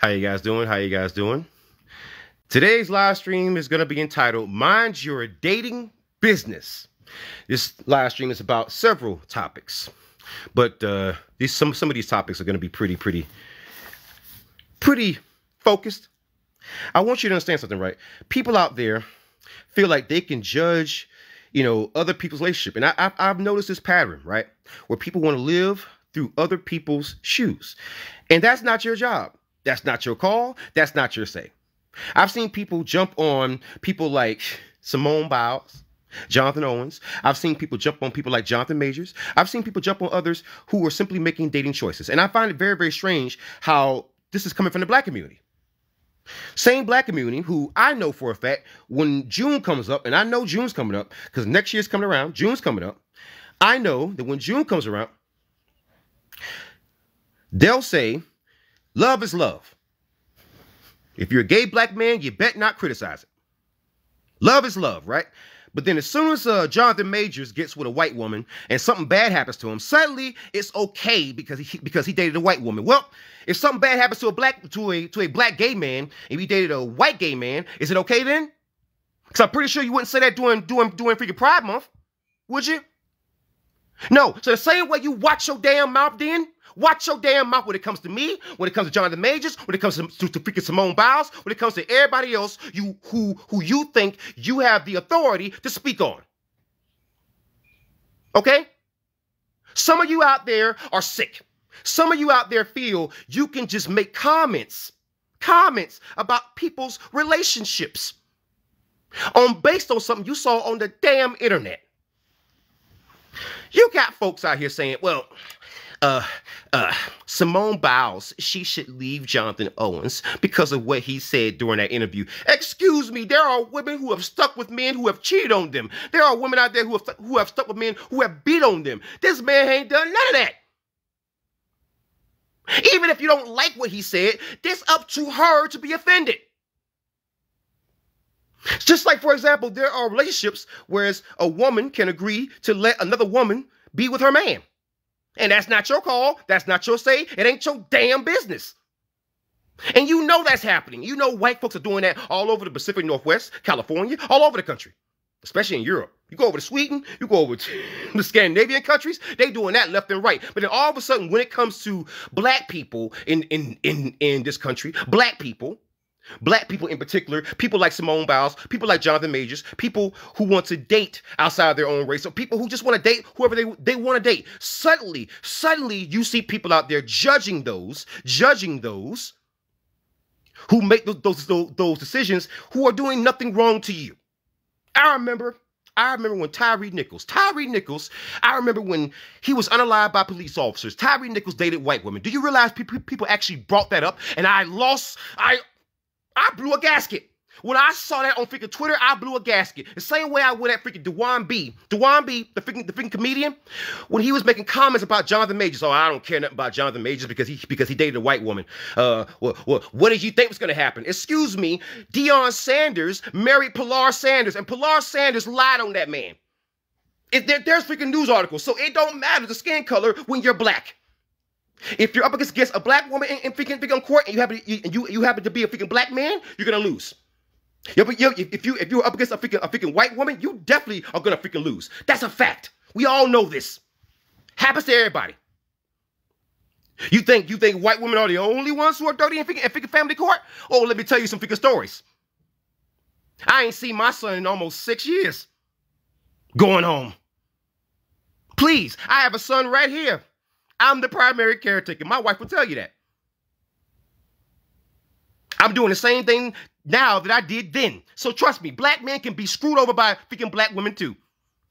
How you guys doing? How you guys doing? Today's live stream is going to be entitled Mind Your Dating Business. This live stream is about several topics, but some of these topics are going to be pretty focused. I want you to understand something, right? People out there feel like they can judge, other people's relationship. And I've noticed this pattern, right? Where people want to live through other people's shoes. And that's not your job. That's not your call. That's not your say. I've seen people jump on people like Simone Biles, Jonathan Owens. I've seen people jump on people like Jonathan Majors. I've seen people jump on others who are simply making dating choices. And I find it very strange how this is coming from the black community. Same black community who I know for a fact when June comes up, and I know June's coming up because next year's coming around, June's coming up. I know that when June comes around, they'll say, love is love. If you're a gay black man, you bet not criticize it. Love is love, right? But then as soon as Jonathan Majors gets with a white woman and something bad happens to him, suddenly it's okay because he dated a white woman. Well, if something bad happens to a black gay man and he dated a white gay man, is it okay then? Because I'm pretty sure you wouldn't say that during freaking Pride Month, would you? No. So the same way you watch your damn mouth then, watch your damn mouth when it comes to me, when it comes to Jonathan Majors, when it comes to freaking Simone Biles, when it comes to everybody else who you think you have the authority to speak on. Okay? Some of you out there are sick. Some of you out there feel you can just make comments about people's relationships based on something you saw on the damn internet. You got folks out here saying, well, Simone Biles, she should leave Jonathan Owens because of what he said during that interview. Excuse me, there are women who have stuck with men who have cheated on them. There are women out there who have stuck with men who have beat on them. This man ain't done none of that. Even if you don't like what he said, it's up to her to be offended. Just like, for example, there are relationships whereas a woman can agree to let another woman be with her man. And that's not your call. That's not your say. It ain't your damn business. And you know that's happening. You know white folks are doing that all over the Pacific Northwest, California, all over the country, especially in Europe. You go over to Sweden, you go over to the Scandinavian countries, they doing that left and right. But then all of a sudden, when it comes to black people in this country, black people in particular, people like Simone Biles, people like Jonathan Majors, people who want to date outside their own race, or people who just want to date whoever they want to date. Suddenly you see people out there judging those who make those decisions who are doing nothing wrong to you. I remember when Tyree Nichols, I remember when he was unalived by police officers. Tyree Nichols dated white women. Do you realize people actually brought that up? And I blew a gasket. When I saw that on freaking Twitter, I blew a gasket. The same way I went at freaking Dewan B, the freaking comedian, when he was making comments about Jonathan Majors. Oh, I don't care nothing about Jonathan Majors because he dated a white woman. Well, what did you think was going to happen? Excuse me, Deion Sanders married Pilar Sanders, and Pilar Sanders lied on that man. There's freaking news articles, so it don't matter the skin color when you're black. If you're up against a black woman in freaking court and you happen to be a freaking black man, you're gonna lose. If you're up against a freaking white woman, you definitely are gonna freaking lose. That's a fact. We all know this. Happens to everybody. You think white women are the only ones who are dirty in freaking family court? Oh, let me tell you some freaking stories. I ain't seen my son in almost 6 years. Going home. Please, I have a son right here. I'm the primary caretaker. My wife will tell you that. I'm doing the same thing now that I did then. So trust me, black men can be screwed over by freaking black women too.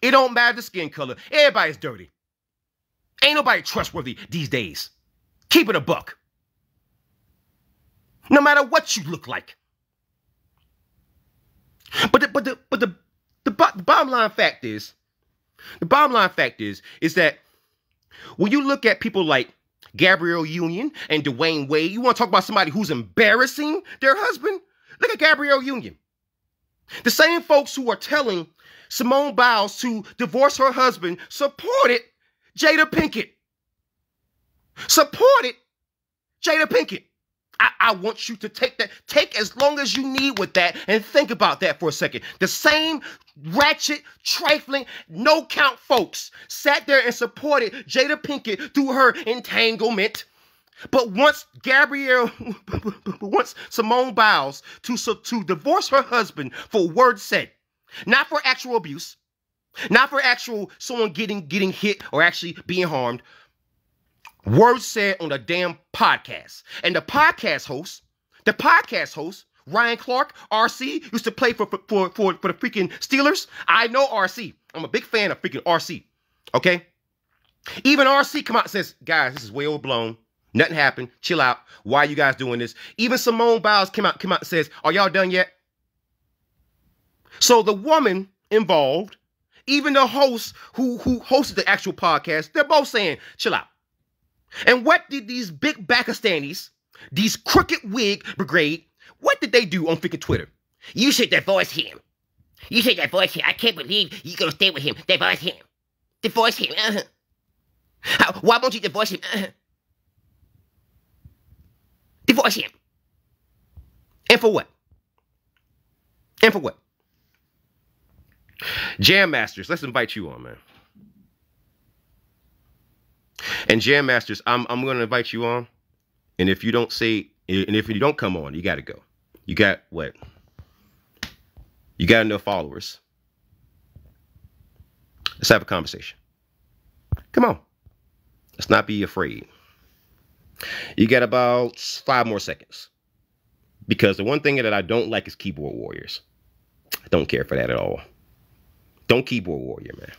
It don't matter the skin color. Everybody's dirty. Ain't nobody trustworthy these days. Keep it a buck. No matter what you look like. But the bottom line fact is that when you look at people like Gabrielle Union and Dwayne Wade, you want to talk about somebody who's embarrassing their husband? Look at Gabrielle Union. The same folks who are telling Simone Biles to divorce her husband supported Jada Pinkett. I want you to take as long as you need with that and think about that for a second. The same ratchet, trifling, no count folks sat there and supported Jada Pinkett through her entanglement. But once Simone Biles to divorce her husband for words said, not for actual abuse, not for actual someone getting hit or actually being harmed, words said on a damn podcast. And the podcast host, Ryan Clark, RC, used to play for the freaking Steelers. I know RC. I'm a big fan of freaking RC. Okay? Even RC come out and says, guys, this is way overblown. Nothing happened. Chill out. Why are you guys doing this? Even Simone Biles came out and says, are y'all done yet? So the woman involved, even the host who hosted the actual podcast, they're both saying, chill out. And what did these big Pakistanis, these crooked wig brigade, what did they do on freaking Twitter? You should divorce him. You should divorce him. I can't believe you're going to stay with him. Divorce him. Divorce him. Why won't you divorce him? Divorce him. And for what? And for what? Jam Masters, let's invite you on, man. And Jam Masters, I'm going to invite you on. And if you don't come on, you got to go. You got what? You got enough followers. Let's have a conversation. Come on. Let's not be afraid. You got about 5 more seconds. Because the one thing that I don't like is keyboard warriors. I don't care for that at all. Don't keyboard warrior, man.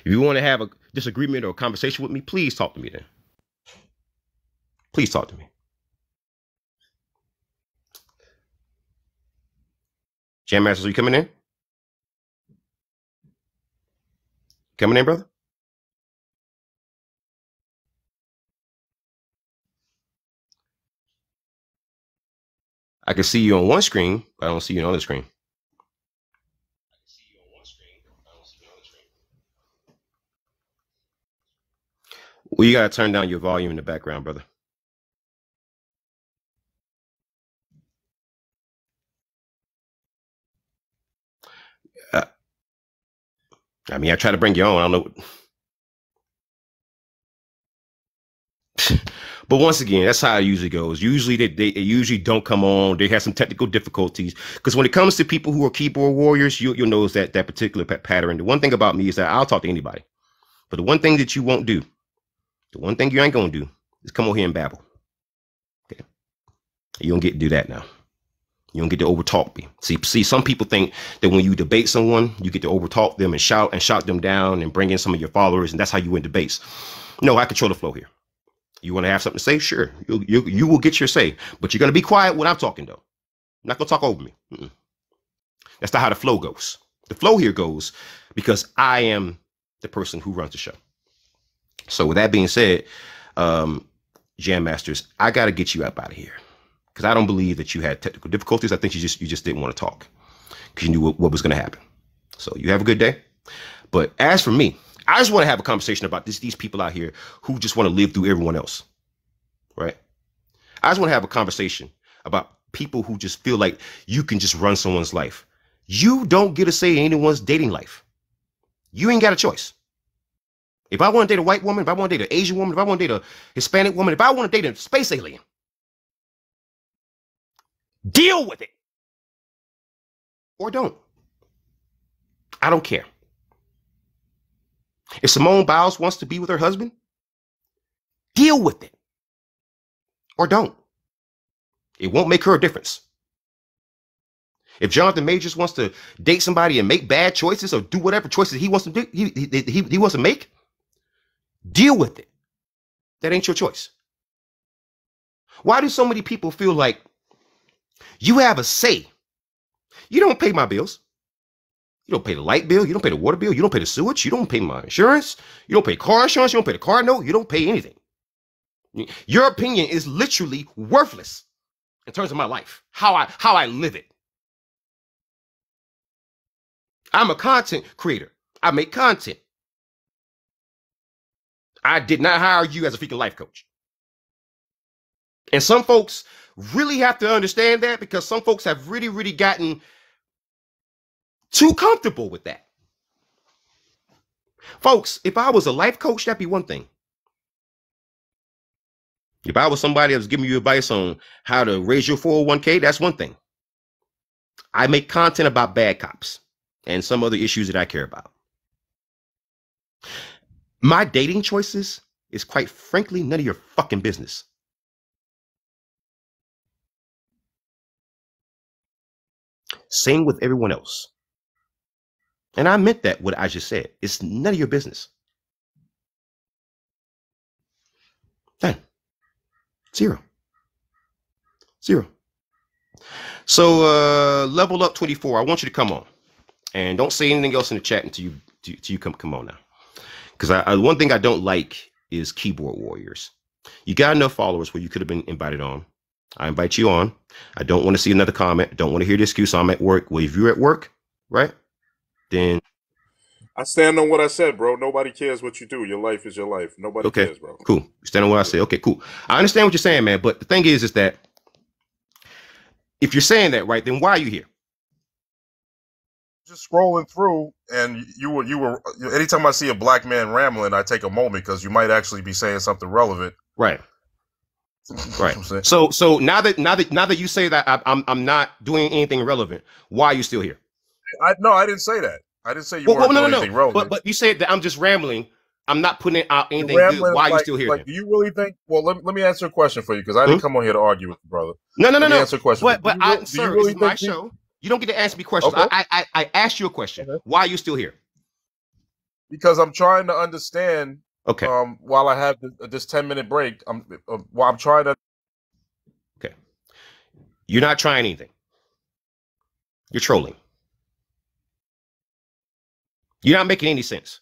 If you want to have a disagreement or a conversation with me, please talk to me then. Please talk to me. Jam Masters, are you coming in? Coming in, brother? I can see you on one screen, but I don't see you on the other screen. Well, you got to turn down your volume in the background, brother. I mean, I try to bring you on. I don't know. But once again, that's how it usually goes. Usually they usually don't come on. They have some technical difficulties. Because when it comes to people who are keyboard warriors, you'll notice that particular pattern. The one thing about me is that I'll talk to anybody. But the one thing that you won't do, the one thing you ain't going to do is come over here and babble. Okay. You don't get to do that now. You don't get to overtalk me. See, some people think that when you debate someone, you get to overtalk them and shout them down and bring in some of your followers, and that's how you win debates. No, I control the flow here. You want to have something to say? Sure. You will get your say, but you're going to be quiet when I'm talking, though. You're not going to talk over me. That's not how the flow goes. The flow here goes because I am the person who runs the show. So with that being said, Jam Masters, I got to get you up out of here. Because I don't believe that you had technical difficulties. I think you just didn't want to talk because you knew what was going to happen. So you have a good day. But as for me, I just want to have a conversation about these people out here who just want to live through everyone else. Right? I just want to have a conversation about people who just feel like you can just run someone's life. You don't get a say in anyone's dating life. You ain't got a choice. If I want to date a white woman, if I want to date an Asian woman, if I want to date a Hispanic woman, if I want to date a space alien, deal with it. Or don't. I don't care. If Simone Biles wants to be with her husband, deal with it. Or don't. It won't make her a difference. If Jonathan Majors wants to date somebody and make bad choices or do whatever choices he wants to do, he wants to make, deal with it. That ain't your choice. Why do so many people feel like you have a say? You don't pay my bills. You don't pay the light bill. You don't pay the water bill. You don't pay the sewage. You don't pay my insurance. You don't pay car insurance. You don't pay the car note. You don't pay anything. Your opinion is literally worthless in terms of my life, how I live it. I'm a content creator. I make content. I did not hire you as a freaking life coach. And some folks really have to understand that, because some folks have really, really gotten too comfortable with that. Folks, if I was a life coach, that'd be one thing. If I was somebody that was giving you advice on how to raise your 401k, that's one thing. I make content about bad cops and some other issues that I care about. My dating choices is, quite frankly, none of your fucking business. Same with everyone else. And I meant that, what I just said. It's none of your business. None. Zero. So level up 24. I want you to come on, and don't say anything else in the chat until you come on now. Because one thing I don't like is keyboard warriors. You got enough followers where you could have been invited on. I invite you on. I don't want to see another comment. I don't want to hear the excuse, I'm at work. Well, if you're at work, right, then I stand on what I said, bro. Nobody cares what you do. Your life is your life. Nobody cares, bro. Cool. You stand on what I say. Okay, cool. I understand what you're saying, man. But the thing is that if you're saying that, right, then why are you here? Just scrolling through, and you were. Anytime I see a black man rambling, I take a moment because you might actually be saying something relevant. Right. Right. So now that you say that I'm not doing anything relevant, why are you still here? No, I didn't say that. I didn't say you weren't doing anything relevant. But you said that I'm just rambling. I'm not putting out anything good. Why are you still here? Like, do you really think? Well, let me answer a question for you, because I didn't come on here to argue with you, brother. No. Let me answer a question. But sir, this is my show. You don't get to ask me questions. Okay. I asked you a question. Okay. Why are you still here? Because I'm trying to understand. Okay. While I have this 10-minute break, I'm trying to. Okay. You're not trying anything. You're trolling. You're not making any sense.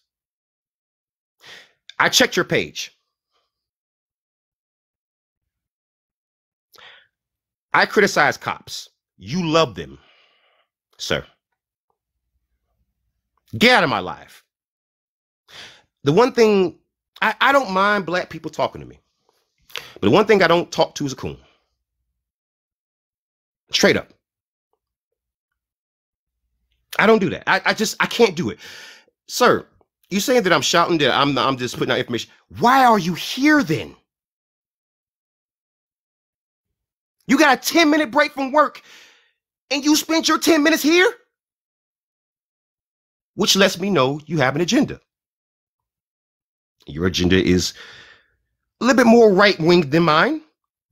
I checked your page. I criticize cops. You love them, sir. Get out of my life. The one thing, I don't mind black people talking to me, but the one thing I don't talk to is a coon. Straight up. I don't do that. I can't do it. Sir, you saying that I'm shouting, that I'm just putting out information. Why are you here then? You got a 10-minute break from work and you spent your 10 minutes here? Which lets me know you have an agenda. Your agenda is a little bit more right-wing than mine,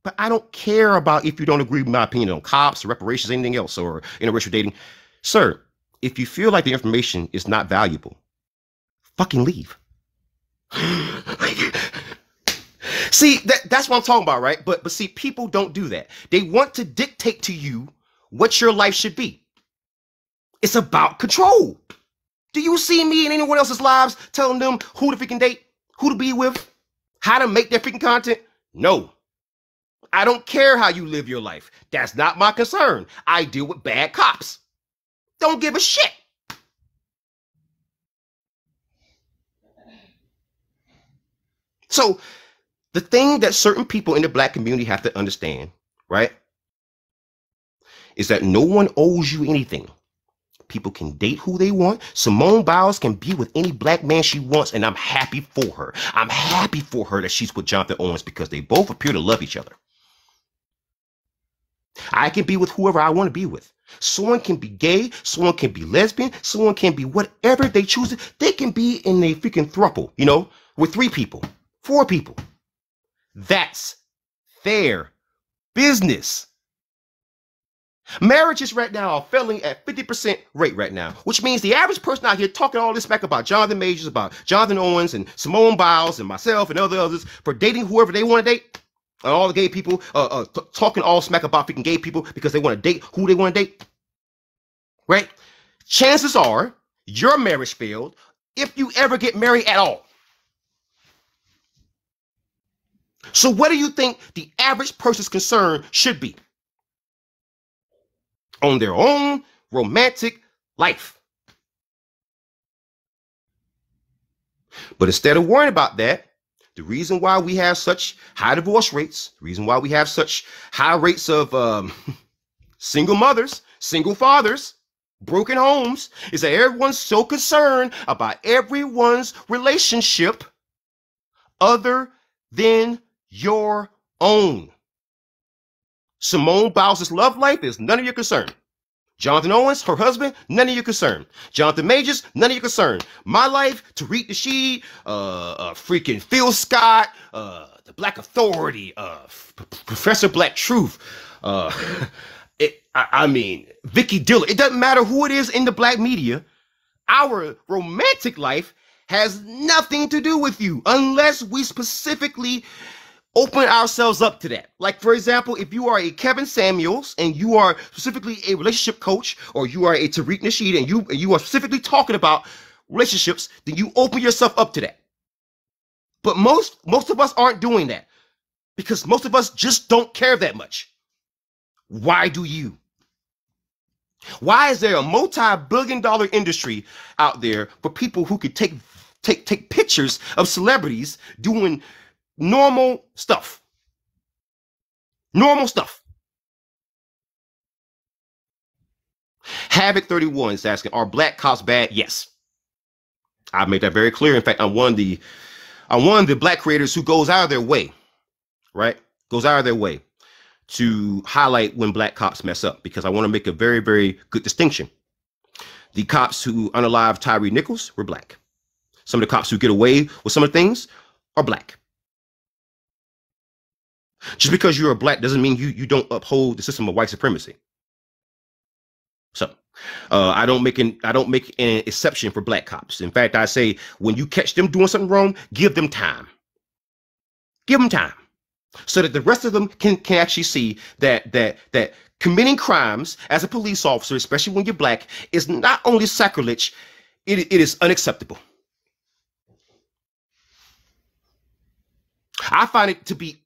but I don't care about if you don't agree with my opinion on cops, or reparations, anything else, or interracial dating. Sir, if you feel like the information is not valuable, fucking leave. See, that's what I'm talking about, right? But see, people don't do that. They want to dictate to you what your life should be. It's about control. Do you see me in anyone else's lives telling them who to freaking date, who to be with, how to make their freaking content? No. I don't care how you live your life. That's not my concern. I deal with bad cops. Don't give a shit. So the thing that certain people in the black community have to understand, right, is that no one owes you anything. People can date who they want. Simone Biles can be with any black man she wants, and I'm happy for her. I'm happy for her that she's with Jonathan Owens, because they both appear to love each other. I can be with whoever I want to be with. Someone can be gay, someone can be lesbian, someone can be whatever they choose. They can be in a freaking throuple, you know, with 3 people, 4 people. That's their business. Marriages right now are failing at 50% rate right now, which means the average person out here talking all this back about Jonathan Majors, about Jonathan Owens and Simone Biles and myself and others for dating whoever they want to date. And all the gay people talking all smack about freaking gay people because they want to date who they want to date. Right? Chances are your marriage failed if you ever get married at all. So what do you think the average person's concern should be? On their own romantic life. But instead of worrying about that, The reason why we have such high divorce rates, the reason why we have such high rates of single mothers, single fathers, broken homes, is that everyone's so concerned about everyone's relationship other than your own. Simone Biles' love life is none of your concern. Jonathan Owens, her husband, none of your concern. Jonathan Majors, none of your concern. My life, Tariq Nasheed, freaking Phil Scott, the Black Authority, Professor Black Truth, I mean, Vicky Dillon. It doesn't matter who it is in the black media. Our romantic life has nothing to do with you unless we specifically open ourselves up to that. Like, for example, if you are a Kevin Samuels and you are specifically a relationship coach, or you are a Tariq Nasheed and you are specifically talking about relationships, then you open yourself up to that. But most of us aren't doing that because most of us just don't care that much. Why do you? Why is there a multi-billion-dollar industry out there for people who could take pictures of celebrities doing normal stuff? Normal stuff. Havoc 31 is asking, are black cops bad? Yes. I made that very clear. In fact, I'm one of the black creators who goes out of their way, right? Goes out of their way to highlight when black cops mess up, because I want to make a very, very good distinction. The cops who unalived Tyree Nichols were black. Some of the cops who get away with some of the things are black. Just because you're a black doesn't mean you don't uphold the system of white supremacy. So I don't make an exception for black cops. In fact, I say when you catch them doing something wrong, give them time. Give them time, so that the rest of them can actually see that committing crimes as a police officer, especially when you're black, is not only sacrilege, it is unacceptable. I find it to be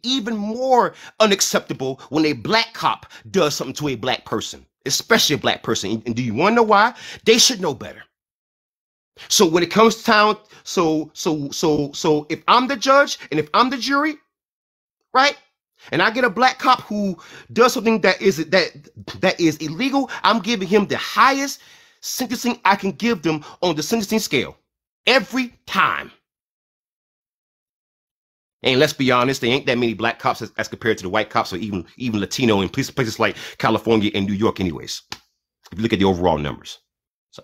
even more unacceptable when a black cop does something to a black person, especially a black person. And do you want to know why? They should know better. So when it comes to town, so if I'm the judge and if I'm the jury, right, and I get a black cop who does something that is illegal, I'm giving him the highest sentencing I can give them on the sentencing scale every time. And let's be honest, there ain't that many black cops as compared to the white cops, or even Latino in places like California and New York anyways, if you look at the overall numbers. So,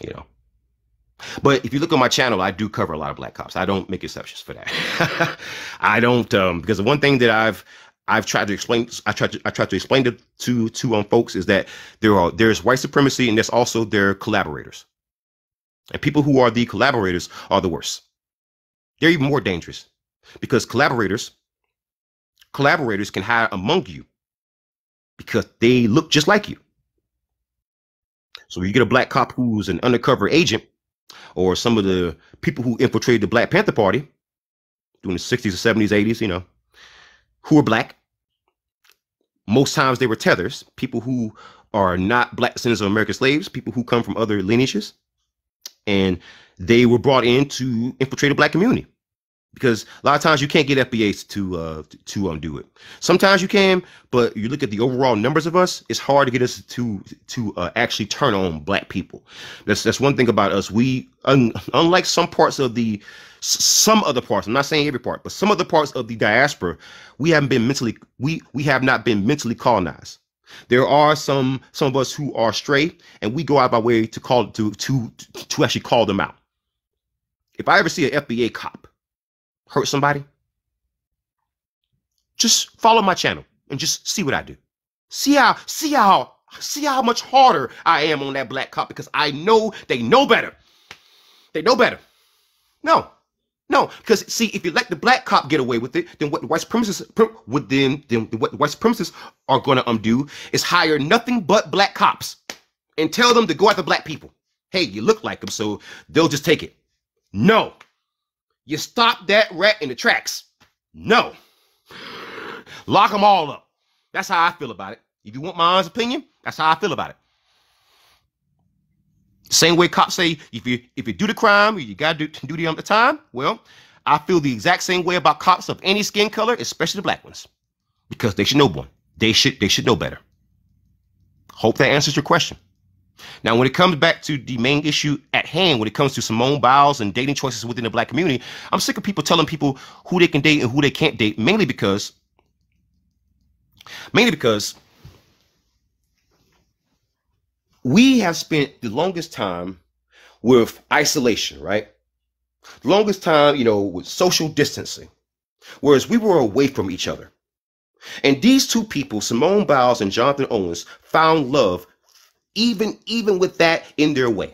you know. But if you look on my channel, I do cover a lot of black cops. I don't make exceptions for that. I don't, because the one thing that I've tried to explain, I tried to explain to folks is that there's white supremacy and there's also their collaborators. And people who are the collaborators are the worst. They're even more dangerous because collaborators can hide among you because they look just like you. So when you get a black cop who's an undercover agent, or some of the people who infiltrated the Black Panther Party during the 60s or 70s, 80s, you know, who are black, most times they were tethers, people who are not black descendants of American slaves, people who come from other lineages, and they were brought in to infiltrate the black community. Because a lot of times you can't get FBAs to undo it. Sometimes you can, but you look at the overall numbers of us, it's hard to get us to actually turn on black people. That's one thing about us. We, unlike some other parts, I'm not saying every part, but some other parts of the diaspora, we have not been mentally colonized. There are some of us who are stray, and we go out by way to actually call them out. If I ever see an FBA cop hurt somebody, just follow my channel and just see what I do. See how much harder I am on that black cop, because I know they know better. They know better. No, because see, if you let the black cop get away with it, then what the white supremacists what the white supremacists are going to do is hire nothing but black cops and tell them to go after black people. Hey, you look like them, so they'll just take it. No. You stop that rat in the tracks. No. Lock them all up. That's how I feel about it. If you want my honest opinion, that's how I feel about it. Same way cops say, if you do the crime, you gotta do the time. Well, I feel the exact same way about cops of any skin color, especially the black ones, because they should know one. They should know better. Hope that answers your question. Now, when it comes back to the main issue at hand, when it comes to Simone Biles and dating choices within the black community, I'm sick of people telling people who they can date and who they can't date, mainly because we have spent the longest time with isolation, right? The longest time, with social distancing, whereas we were away from each other. And these two people, Simone Biles and Jonathan Owens, found love even with that in their way.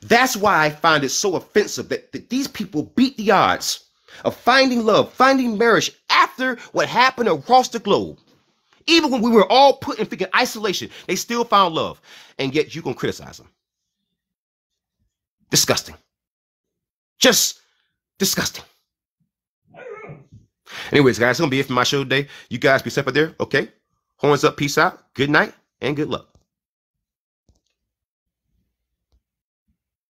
That's why I find it so offensive that these people beat the odds of finding love, finding marriage after what happened across the globe. Even when we were all put in freaking isolation, they still found love. And yet you're going to criticize them. Disgusting. Just disgusting. Anyways, guys, that's going to be it for my show today. You guys be safe out there, okay? Horns up, peace out, good night, and good luck.